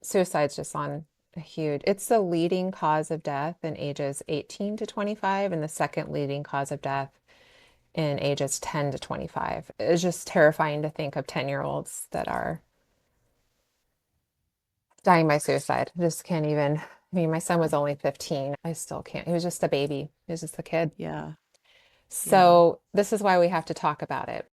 suicide's just on a huge, it's the leading cause of death in ages 18 to 25, and the second leading cause of death in ages 10 to 25. It's just terrifying to think of 10-year-olds that are dying by suicide. Just can't even. I mean, my son was only 15. I still can't. He was just a baby. He was just a kid. Yeah. Yeah. So this is why we have to talk about it.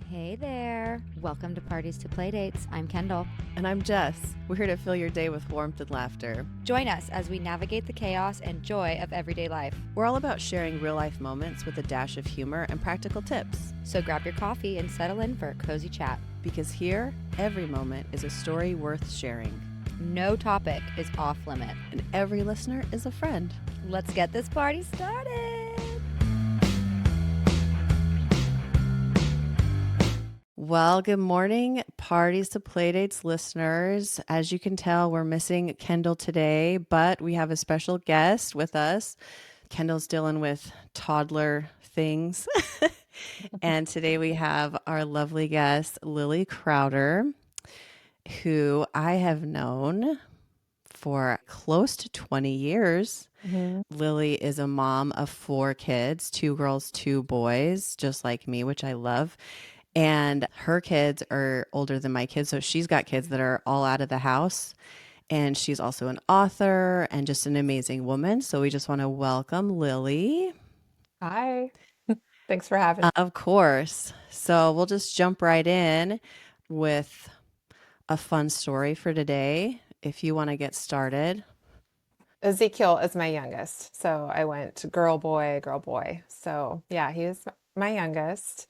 Hey there. Welcome to Parties to Playdates. I'm Kendall. And I'm Jess. We're here to fill your day with warmth and laughter. Join us as we navigate the chaos and joy of everyday life. We're all about sharing real life moments with a dash of humor and practical tips. So grab your coffee and settle in for a cozy chat. Because here, every moment is a story worth sharing. No topic is off limit. And every listener is a friend. Let's get this party started. Well, good morning, Parties to Playdates listeners. As you can tell, we're missing Kendall today, but we have a special guest with us. Kendall's dealing with toddler things. And today we have our lovely guest, Lily Crowder, who I have known for close to 20 years. Mm-hmm. Lily is a mom of 4 kids, 2 girls, 2 boys, just like me, which I love. And her kids are older than my kids. So she's got kids that are all out of the house. And she's also an author and just an amazing woman. So we just want to welcome Lily. Hi. Thanks for having me. Of course. So we'll just jump right in with a fun story for today. If you want to get started. Ezekiel is my youngest. So I went girl, boy, girl, boy. So yeah, he is my youngest.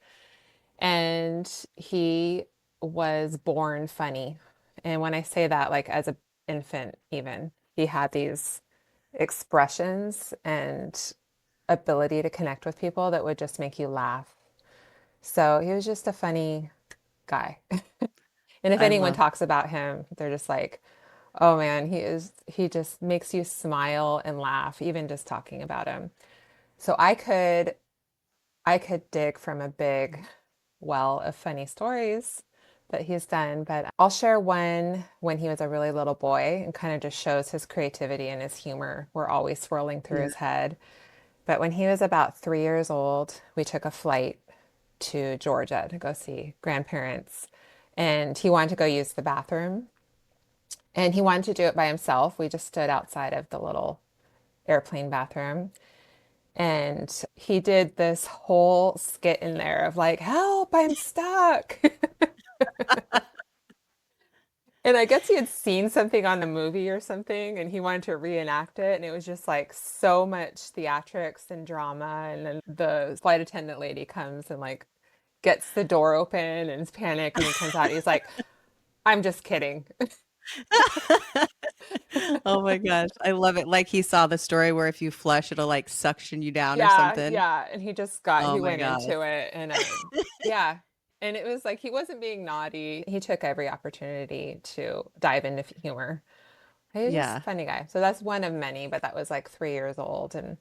And he was born funny. And when I say that, like as an infant, even, he had these expressions and ability to connect with people that would just make you laugh. So he was just a funny guy. And if I anyone love. talks about him, they're just like, oh man, he just makes you smile and laugh, even just talking about him. So I could dig from a big well of funny stories that he's done, but I'll share one when he was a really little boy and kind of just shows his creativity and his humor were always swirling through Yeah. his head. But when he was about 3 years old, we took a flight to Georgia to go see grandparents. And he wanted to go use the bathroom. And he wanted to do it by himself. We just stood outside of the little airplane bathroom. And he did this whole skit in there of like, help, I'm stuck. And I guess he had seen something on the movie or something and he wanted to reenact it. And it was just like so much theatrics and drama. And then the flight attendant lady comes and like gets the door open and is panicked. And he comes out. He's like, I'm just kidding. Oh my gosh. I love it. Like he saw the story where if you flush, it'll like suction you down or Yeah, something. yeah. And Oh he my went gosh. into it. And yeah. And it was like he wasn't being naughty. He took every opportunity to dive into humor. He was just a Yeah, funny guy. So that's one of many, but that was like 3 years old. And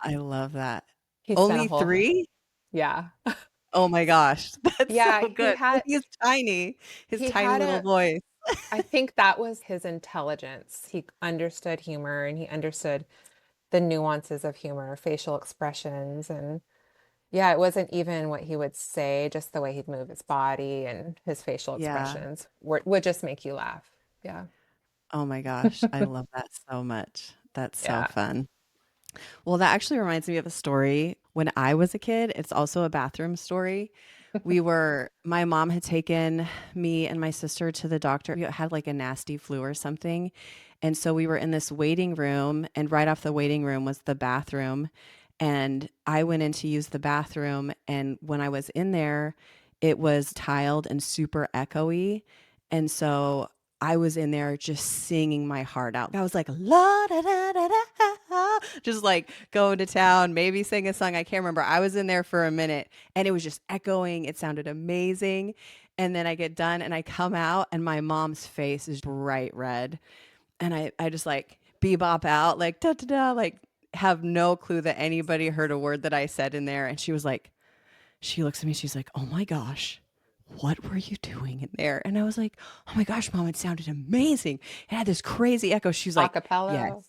I love that. he spent a Only whole, 3? yeah. Oh my gosh. That's so Yeah, good. Well, he's tiny. His he tiny had little a, voice. I think that was his intelligence. He understood humor and he understood the nuances of humor, facial expressions. And yeah, it wasn't even what he would say, just the way he'd move his body and his facial Yeah. expressions would just make you laugh. Yeah. Oh my gosh. I love that so much. That's so Yeah. fun. Well, that actually reminds me of a story when I was a kid. It's also a bathroom story. My mom had taken me and my sister to the doctor. We had like a nasty flu or something. And so we were in this waiting room, and right off the waiting room was the bathroom. And I went in to use the bathroom. And when I was in there, it was tiled and super echoey. And so I was in there just singing my heart out. I was like, la da da da da, just like going to town, maybe sing a song. I can't remember. I was in there for a minute and it was just echoing. It sounded amazing. And then I get done and I come out and my mom's face is bright red. And I just like bebop out, like da da da, like have no clue that anybody heard a word that I said in there. And she was like, she looks at me, she's like, oh my gosh, what were you doing in there? And I was like, oh my gosh, mom, it sounded amazing. It had this crazy echo. She's like, yes. Acapella.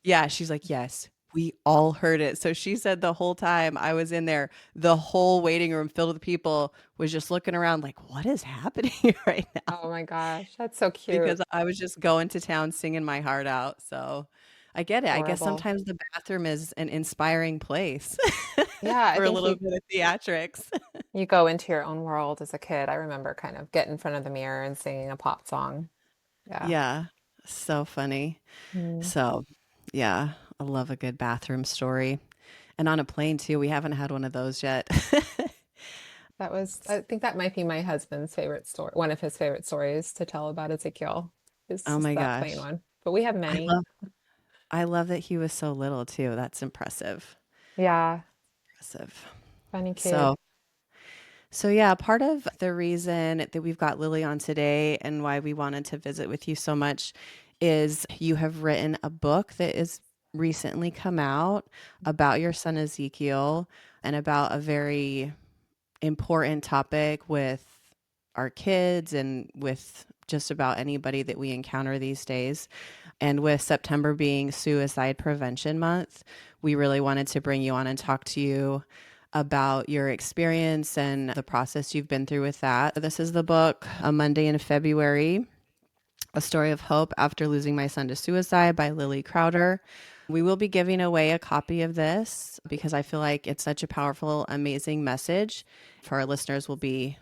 Yeah. She's like, yes, we all heard it. So she said the whole time I was in there, the whole waiting room filled with people was just looking around like, what is happening right now? Oh my gosh, that's so cute. Because I was just going to town singing my heart out. So I get it. I guess Adorable. sometimes the bathroom is an inspiring place Yeah, I for a think little bit of theatrics. you go into your own world as a kid. I remember kind of getting in front of the mirror and singing a pop song. Yeah. Yeah. So funny. Mm. So, yeah, I love a good bathroom story. And on a plane too. We haven't had one of those yet. That was, I think that might be my husband's favorite story, one of his favorite stories to tell about Ezekiel. It's Oh just my that plain gosh. one. But we have I many. love I love that he was so little too. That's impressive. Yeah, Impressive. funny kid. So, so yeah, part of the reason that we've got Lily on today and why we wanted to visit with you so much is you have written a book that is recently come out about your son Ezekiel and about a very important topic with our kids and with just about anybody that we encounter these days. And with September being Suicide Prevention Month, we really wanted to bring you on and talk to you about your experience and the process you've been through with that. This is the book, A Monday in February, A Story of Hope After Losing My Son to Suicide by Lily Crowder. We will be giving away a copy of this because I feel like it's such a powerful, amazing message. For our listeners, we'll be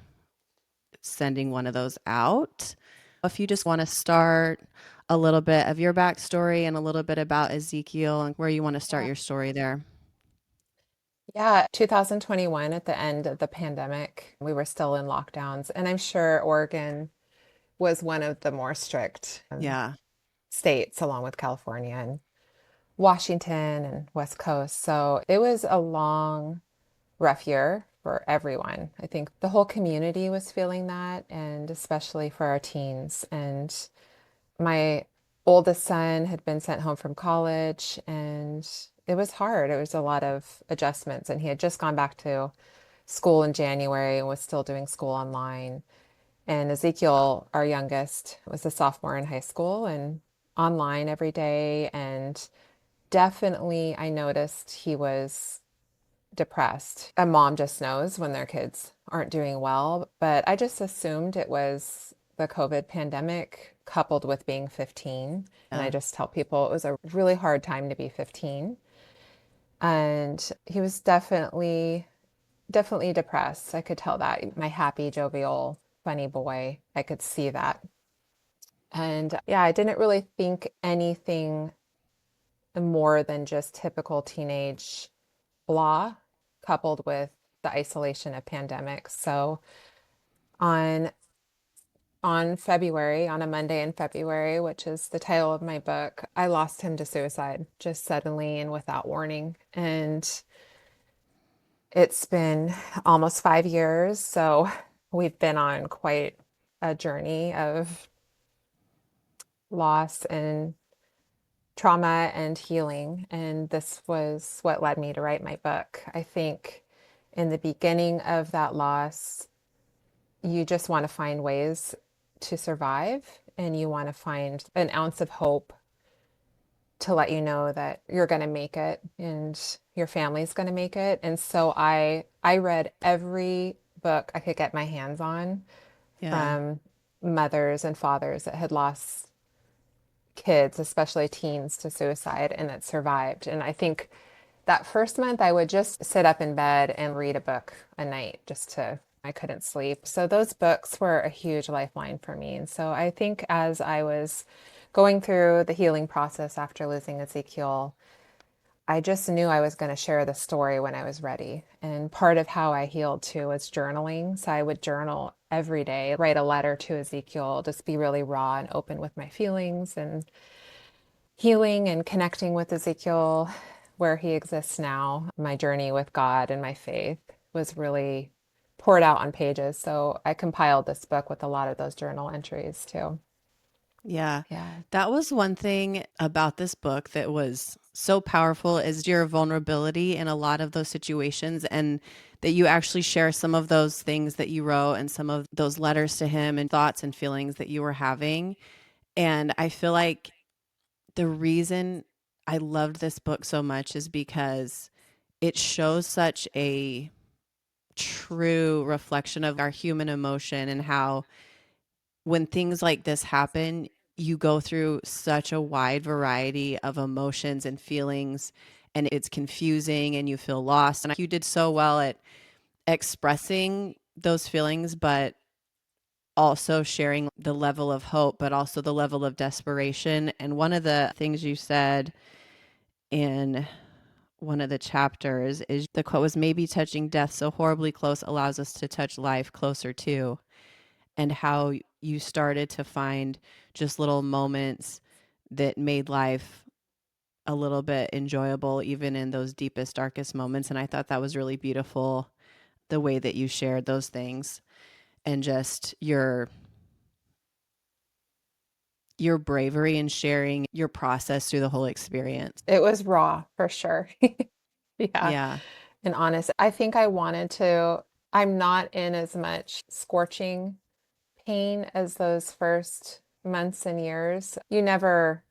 sending one of those out. If you just want to start a little bit of your backstory and a little bit about Ezekiel and where you want to start Yeah. your story there. Yeah, 2021 at the end of the pandemic, we were still in lockdowns, and I'm sure Oregon was one of the more strict Yeah. states, along with California and Washington and West Coast. So it was a long, rough year for everyone. I think the whole community was feeling that, and especially for our teens. And my oldest son had been sent home from college, and it was hard. It was a lot of adjustments, and he had just gone back to school in January and was still doing school online. And Ezekiel, our youngest, was a sophomore in high school and online every day. And definitely, I noticed he was depressed. A mom just knows when their kids aren't doing well, but I just assumed it was the COVID pandemic coupled with being 15. And I Yeah. just tell people it was a really hard time to be 15. And he was definitely depressed. I could tell that. My happy, jovial, funny boy, I could see that. And yeah, I didn't really think anything more than just typical teenage blah coupled with the isolation of pandemics. So on February, on a Monday in February, which is the title of my book, I lost him to suicide just suddenly and without warning. And it's been almost 5 years. So we've been on quite a journey of loss and trauma and healing. And this was what led me to write my book. I think in the beginning of that loss, you just want to find ways to survive and you want to find an ounce of hope to let you know that you're going to make it and your family's going to make it. And so I read every book I could get my hands on Yeah. from mothers and fathers that had lost kids, especially teens, to suicide and that survived. And I think that first month I would just sit up in bed and read a book a night I couldn't sleep. So those books were a huge lifeline for me. And so I think as I was going through the healing process after losing Ezekiel, I just knew I was going to share the story when I was ready. And part of how I healed too was journaling. So I would journal every day, write a letter to Ezekiel, just be really raw and open with my feelings and healing and connecting with Ezekiel where he exists now. My journey with God and my faith was really poured out on pages. So I compiled this book with a lot of those journal entries too. Yeah. Yeah. That was one thing about this book that was so powerful is your vulnerability in a lot of those situations, and that you actually share some of those things that you wrote and some of those letters to him and thoughts and feelings that you were having. And I feel like the reason I loved this book so much is because it shows such a true reflection of our human emotion, and how when things like this happen, you go through such a wide variety of emotions and feelings, and it's confusing and you feel lost. And you did so well at expressing those feelings, but also sharing the level of hope, but also the level of desperation. And one of the things you said in one of the chapters is the quote was, maybe touching death so horribly close allows us to touch life closer too. And how you started to find just little moments that made life a little bit enjoyable, even in those deepest, darkest moments. And I thought that was really beautiful, the way that you shared those things, and just your bravery in sharing your process through the whole experience. It was raw for sure. Yeah. Yeah. And honest. I think I wanted to, I'm not in as much scorching pain as those first months and years. You never,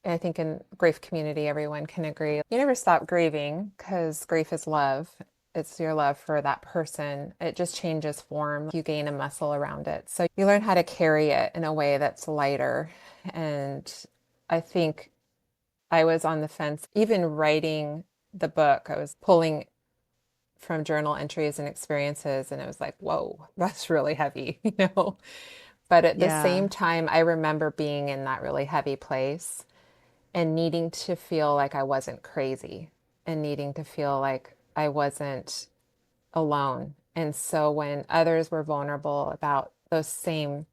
I think in grief community, everyone can agree, you never stop grieving because grief is love. It's your love for that person. It just changes form. You gain a muscle around it. So you learn how to carry it in a way that's lighter. And I think I was on the fence. Even writing the book, I was pulling from journal entries and experiences, and it was like, whoa, that's really heavy, you know? But at the Yeah. same time, I remember being in that really heavy place and needing to feel like I wasn't crazy and needing to feel like I wasn't alone. And so when others were vulnerable about those same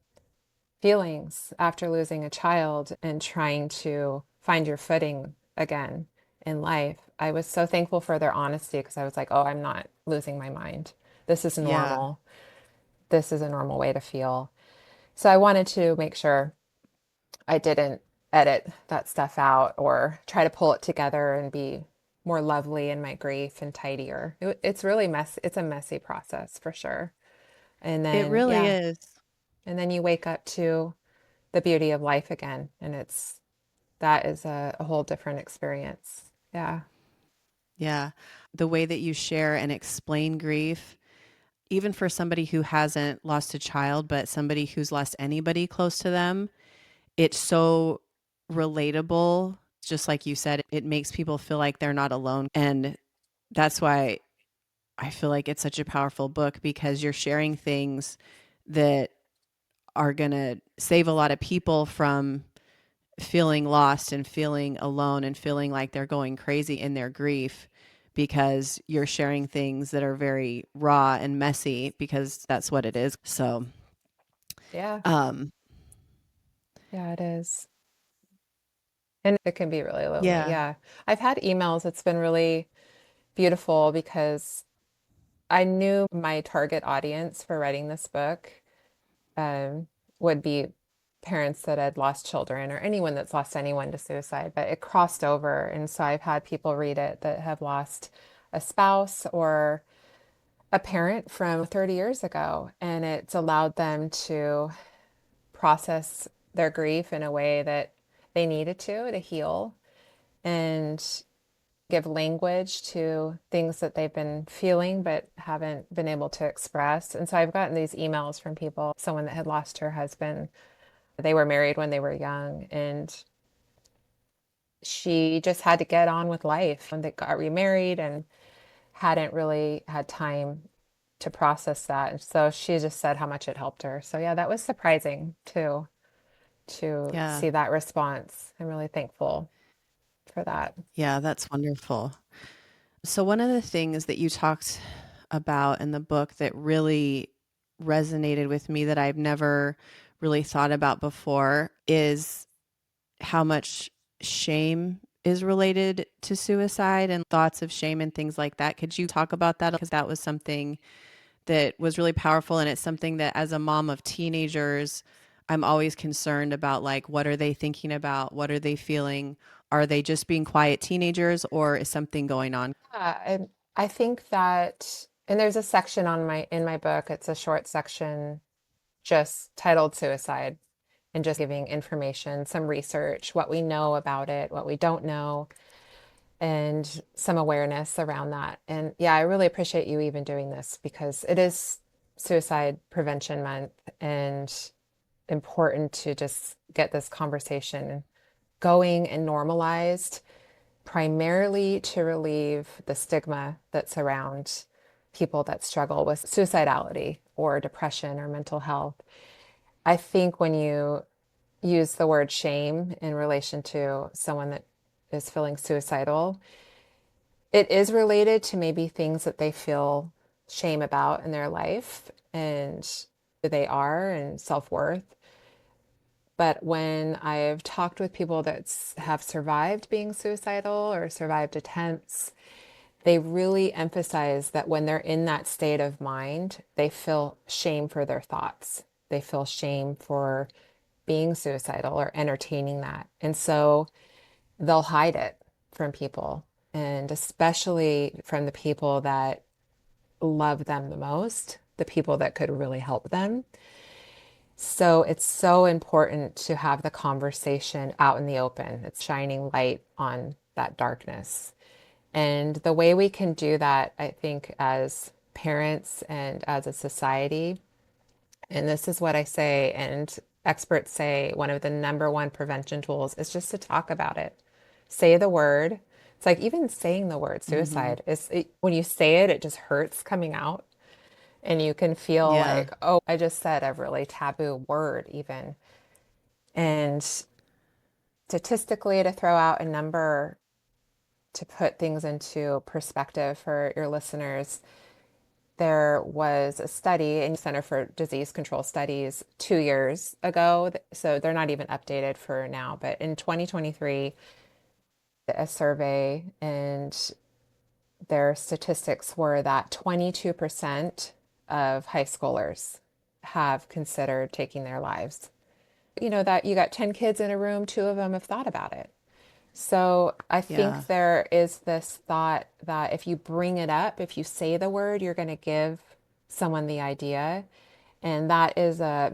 feelings after losing a child and trying to find your footing again in life, I was so thankful for their honesty because I was like, oh, I'm not losing my mind. This is Yeah. normal. This is a normal way to feel. So I wanted to make sure I didn't edit that stuff out or try to pull it together and be more lovely in my grief and tidier. It's really messy. It's a messy process for sure. And It then, really yeah, is. and then you wake up to the beauty of life again. And that is a whole different experience. Yeah. Yeah. The way that you share and explain grief, even for somebody who hasn't lost a child, but somebody who's lost anybody close to them, it's so relatable. Just like you said, it makes people feel like they're not alone. And that's why I feel like it's such a powerful book, because you're sharing things that are going to save a lot of people from feeling lost and feeling alone and feeling like they're going crazy in their grief, because you're sharing things that are very raw and messy, because that's what it is. So, Yeah. um, Yeah, it is. And it can be really lonely. yeah, Yeah. I've had emails. It's been really beautiful because I knew my target audience for writing this book um, would be parents that had lost children or anyone that's lost anyone to suicide, but it crossed over. And so I've had people read it that have lost a spouse or a parent from 30 years ago, and it's allowed them to process their grief in a way that they needed to heal and give language to things that they've been feeling but haven't been able to express. And so I've gotten these emails from people, someone that had lost her husband. They were married when they were young, and she just had to get on with life. And they got remarried and hadn't really had time to process that. And so she just said how much it helped her. So yeah, that was surprising too, to yeah, see that response. I'm really thankful for that. yeah, that's wonderful. So, one of the things that you talked about in the book that really resonated with me, that I've never really thought about before, is how much shame is related to suicide and thoughts of shame and things like that. Could you talk about that? Because that was something that was really powerful. And it's something that, as a mom of teenagers, I'm always concerned about like, what are they thinking about? What are they feeling? Are they just being quiet teenagers or is something going on? And I think that, and there's a section on my in my book, it's a short section just titled Suicide, and just giving information, some research, what we know about it, what we don't know, and some awareness around that. And yeah, I really appreciate you even doing this because it is Suicide Prevention Month and important to just get this conversation going and normalized, primarily to relieve the stigma that's around people that struggle with suicidality or depression or mental health. I think when you use the word shame in relation to someone that is feeling suicidal, it is related to maybe things that they feel shame about in their life and who they are and self-worth. But when I've talked with people that have survived being suicidal or survived attempts, they really emphasize that when they're in that state of mind, they feel shame for their thoughts. They feel shame for being suicidal or entertaining that. And so they'll hide it from people, and especially from the people that love them the most, the people that could really help them. So it's so important to have the conversation out in the open. It's shining light on that darkness. And the way we can do that, I think, as parents and as a society, and this is what I say, and experts say one of the number one prevention tools is just to talk about it. Say the word. It's like even saying the word Hmm. suicide when you say it, it just hurts coming out. And you can feel Yeah. like, oh, I just said a really taboo word, even. And statistically, to throw out a number to put things into perspective for your listeners, there was a study in Center for Disease Control Studies 2 years ago. So they're not even updated for now, but in 2023, a survey and their statistics were that 22% of high schoolers have considered taking their lives. You know, that you got 10 kids in a room, two of them have thought about it. So I Yeah. think there is this thought that if you bring it up, if you say the word, you're going to give someone the idea. And that is a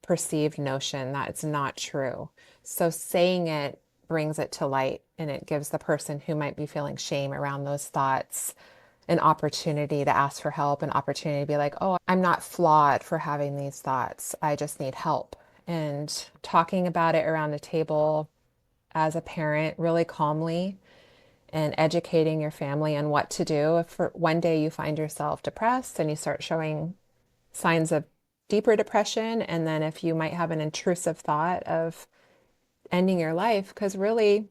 misperceived notion that it's not true. So saying it brings it to light and it gives the person who might be feeling shame around those thoughts an opportunity to ask for help, an opportunity to be like, oh, I'm not flawed for having these thoughts. I just need help. And talking about it around the table as a parent really calmly and educating your family on what to do if for one day you find yourself depressed and you start showing signs of deeper depression, and then if you might have an intrusive thought of ending your life, because really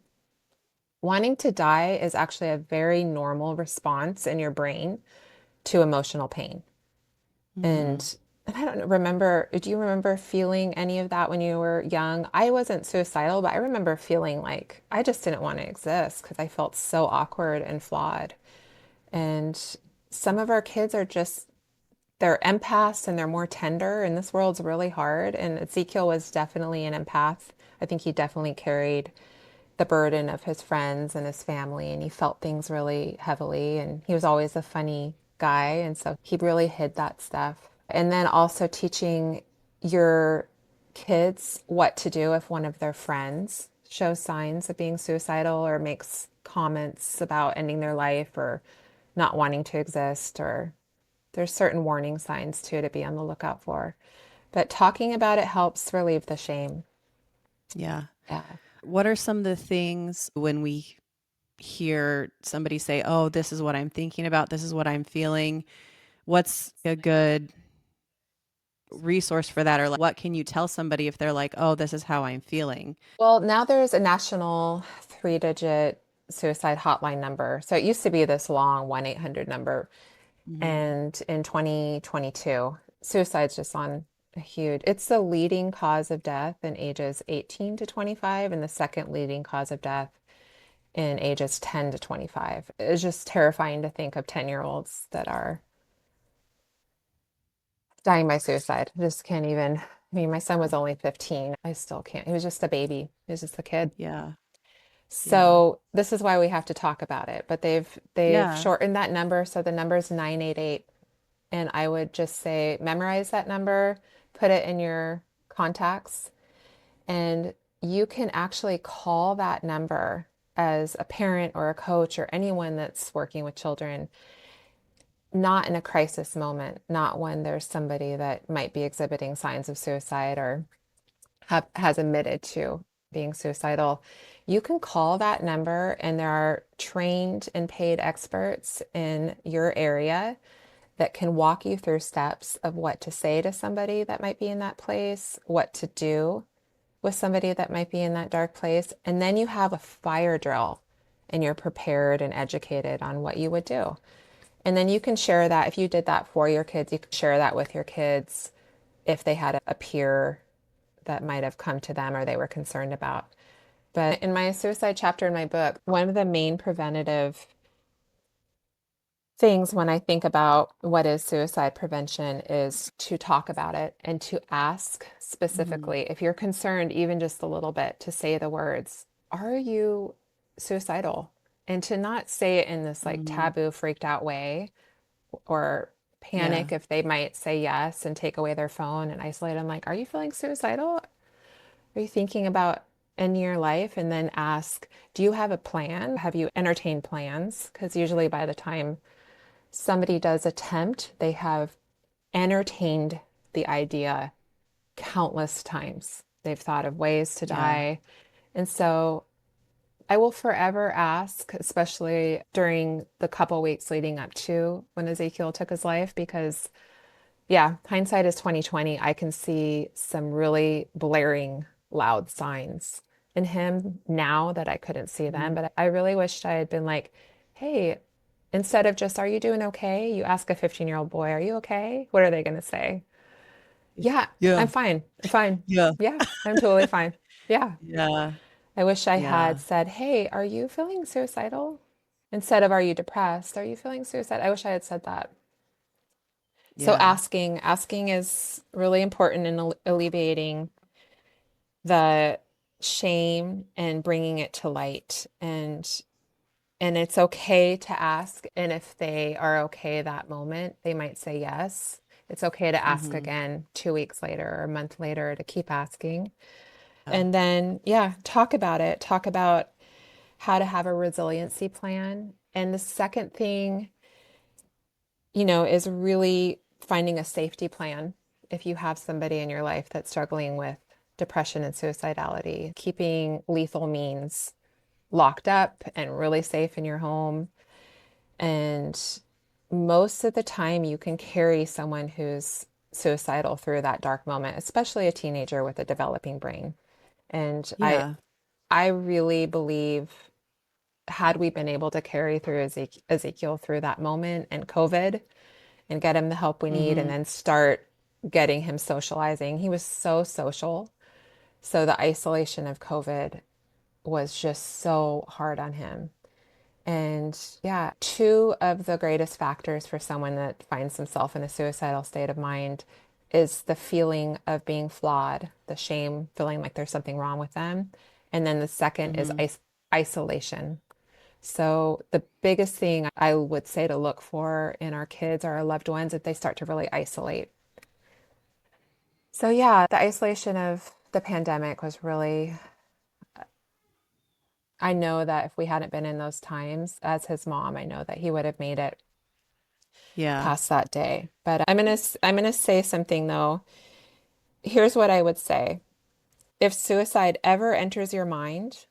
wanting to die is actually a very normal response in your brain to emotional pain. Hmm. And I don't remember, do you remember feeling any of that when you were young? I wasn't suicidal, but I remember feeling like I just didn't want to exist because I felt so awkward and flawed. And some of our kids are just, they're empaths and they're more tender, and this world's really hard. And Ezekiel was definitely an empath. I think he definitely carried the burden of his friends and his family, and he felt things really heavily. And he was always a funny guy, and so he really hid that stuff. And then also teaching your kids what to do if one of their friends shows signs of being suicidal or makes comments about ending their life or not wanting to exist, or there's certain warning signs too to be on the lookout for. But talking about it helps relieve the shame. Yeah. Yeah. What are some of the things when we hear somebody say, "Oh, this is what I'm thinking about. This is what I'm feeling." What's a good resource for that? Or like, what can you tell somebody if they're like, "Oh, this is how I'm feeling"? Well, now there's a national 3-digit suicide hotline number. So it used to be this long 1-800 number. Hmm. And in 2022, suicide's just on a huge, it's the leading cause of death in ages 18 to 25, and the second leading cause of death in ages 10 to 25. It's just terrifying to think of 10-year-olds that are dying by suicide. I just can't even. I mean, my son was only 15. I still can't. He was just a baby. He was just a kid. Yeah. Yeah. So this is why we have to talk about it. But they've Yeah. shortened that number, so the number is 988. And I would just say memorize that number, put it in your contacts, and you can actually call that number as a parent or a coach or anyone that's working with children, not in a crisis moment, not when there's somebody that might be exhibiting signs of suicide or has admitted to being suicidal. You can call that number, and there are trained and paid experts in your area that can walk you through steps of what to say to somebody that might be in that place, what to do with somebody that might be in that dark place. And then you have a fire drill and you're prepared and educated on what you would do. And then you can share that. If you did that for your kids, you can share that with your kids if they had a peer that might have come to them or they were concerned about. But in my suicide chapter in my book, one of the main preventative things when I think about what is suicide prevention is to talk about it and to ask Mhm. specifically, if you're concerned, even just a little bit, to say the words, are you suicidal? And to not say it in this like Mhm. taboo, freaked out way or Yeah. panic if they might say yes and take away their phone and isolate them. Like, are you feeling suicidal? Are you thinking about ending your life? And then ask, do you have a plan? Have you entertained plans? Because usually by the time somebody does attempt, they have entertained the idea countless times. They've thought of ways to Yeah. die. And so I will forever ask, especially during the couple weeks leading up to when Ezekiel took his life, because yeah, hindsight is 2020. I can see some really blaring loud signs in him now that I couldn't see then. Mhm. But I really wished I had been like, hey, instead of just, are you doing okay? You ask a 15-year-old boy, are you okay? What are they going to say? Yeah, Yeah. I'm fine. I'm fine. Yeah. Yeah, I'm totally fine. Yeah. Yeah. I wish I had Yeah. said, hey, are you feeling suicidal? Instead of, are you depressed? Are you feeling suicide? I wish I had said that. So Yeah. asking is really important in alleviating the shame and bringing it to light. And it's okay to ask. And if they are okay that moment, they might say yes. It's okay to ask Mhm. again 2 weeks later or a month later to keep asking. Yeah. And then, yeah, talk about it. Talk about how to have a resiliency plan. And the second thing, is really finding a safety plan. If you have somebody in your life that's struggling with depression and suicidality, keeping lethal means locked up and really safe in your home. And most of the time, you can carry someone who's suicidal through that dark moment, especially a teenager with a developing brain. And I, Yeah. I really believe had we been able to carry through Ezekiel through that moment and COVID and get him the help we need and Mhm. then start getting him socializing. He was so social. So the isolation of COVID was just so hard on him. And yeah, two of the greatest factors for someone that finds himself in a suicidal state of mind is the feeling of being flawed, the shame, feeling like there's something wrong with them. And then the second is Mhm. isolation. So the biggest thing I would say to look for in our kids or our loved ones if they start to really isolate. So yeah, the isolation of the pandemic was really, I know that if we hadn't been in those times as his mom, I know that he would have made it Yeah. past that day. But I'm going to say something though. Here's what I would say. If suicide ever enters your mind,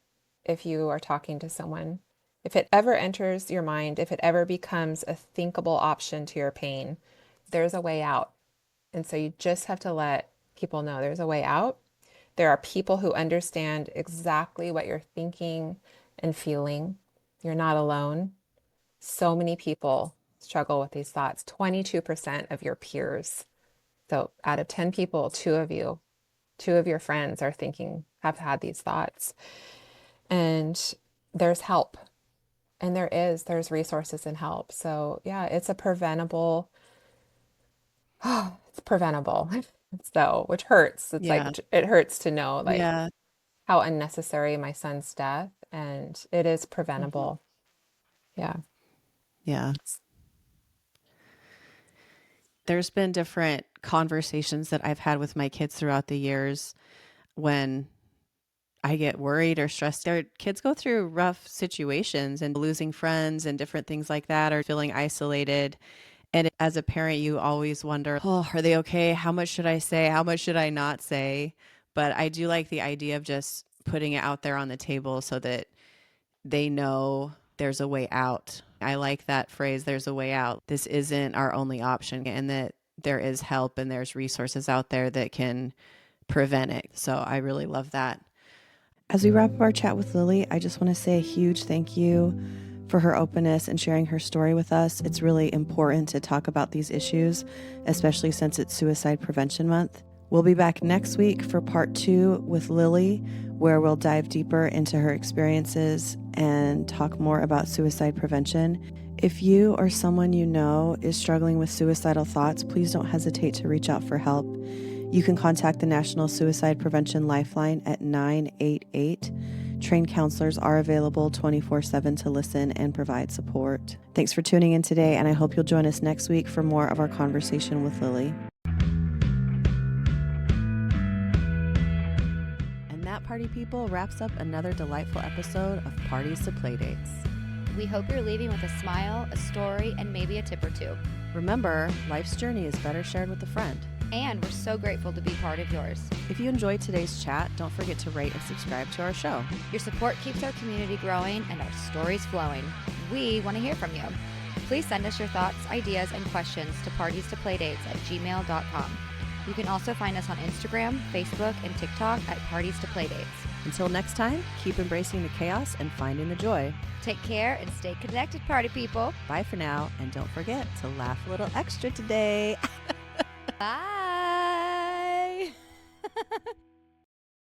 if you are talking to someone, if it ever enters your mind, if it ever becomes a thinkable option to your pain, there's a way out. And so you just have to let people know there's a way out. There are people who understand exactly what you're thinking and feeling. You're not alone. So many people struggle with these thoughts. 22% of your peers. So out of 10 people, two of your friends are thinking, have had these thoughts. And there's help. There's resources and help. So yeah, it's a preventable It's preventable. So, which hurts. It's Yeah. like it hurts to know like Yeah. how unnecessary my son's death, and it is Mhm. preventable. Yeah. Yeah. There's been different conversations that I've had with my kids throughout the years when I get worried or stressed. Their kids go through rough situations and losing friends and different things like that, or feeling isolated. And as a parent, you always wonder, oh, are they okay? How much should I say? How much should I not say? But I do like the idea of just putting it out there on the table so that they know there's a way out. I like that phrase, there's a way out. This isn't our only option, and that there is help and there's resources out there that can prevent it. So I really love that. As we wrap up our chat with Lily, I just want to say a huge thank you for her openness and sharing her story with us. It's really important to talk about these issues, especially since it's Suicide Prevention Month. We'll be back next week for part 2 with Lily, where we'll dive deeper into her experiences and talk more about suicide prevention. If you or someone you know is struggling with suicidal thoughts, please don't hesitate to reach out for help. You can contact the National Suicide Prevention Lifeline at 988. Trained counselors are available 24/7 to listen and provide support. Thanks for tuning in today, and I hope you'll join us next week for more of our conversation with Lily. And that, party people, wraps up another delightful episode of Parties to Playdates. We hope you're leaving with a smile, a story, and maybe a tip or two. Remember, life's journey is better shared with a friend. And we're so grateful to be part of yours. If you enjoyed today's chat, don't forget to rate and subscribe to our show. Your support keeps our community growing and our stories flowing. We want to hear from you. Please send us your thoughts, ideas, and questions to partiestoplaydates@gmail.com. You can also find us on Instagram, Facebook, and TikTok at Parties to Playdates. Until next time, keep embracing the chaos and finding the joy. Take care and stay connected, party people. Bye for now, and don't forget to laugh a little extra today. Bye.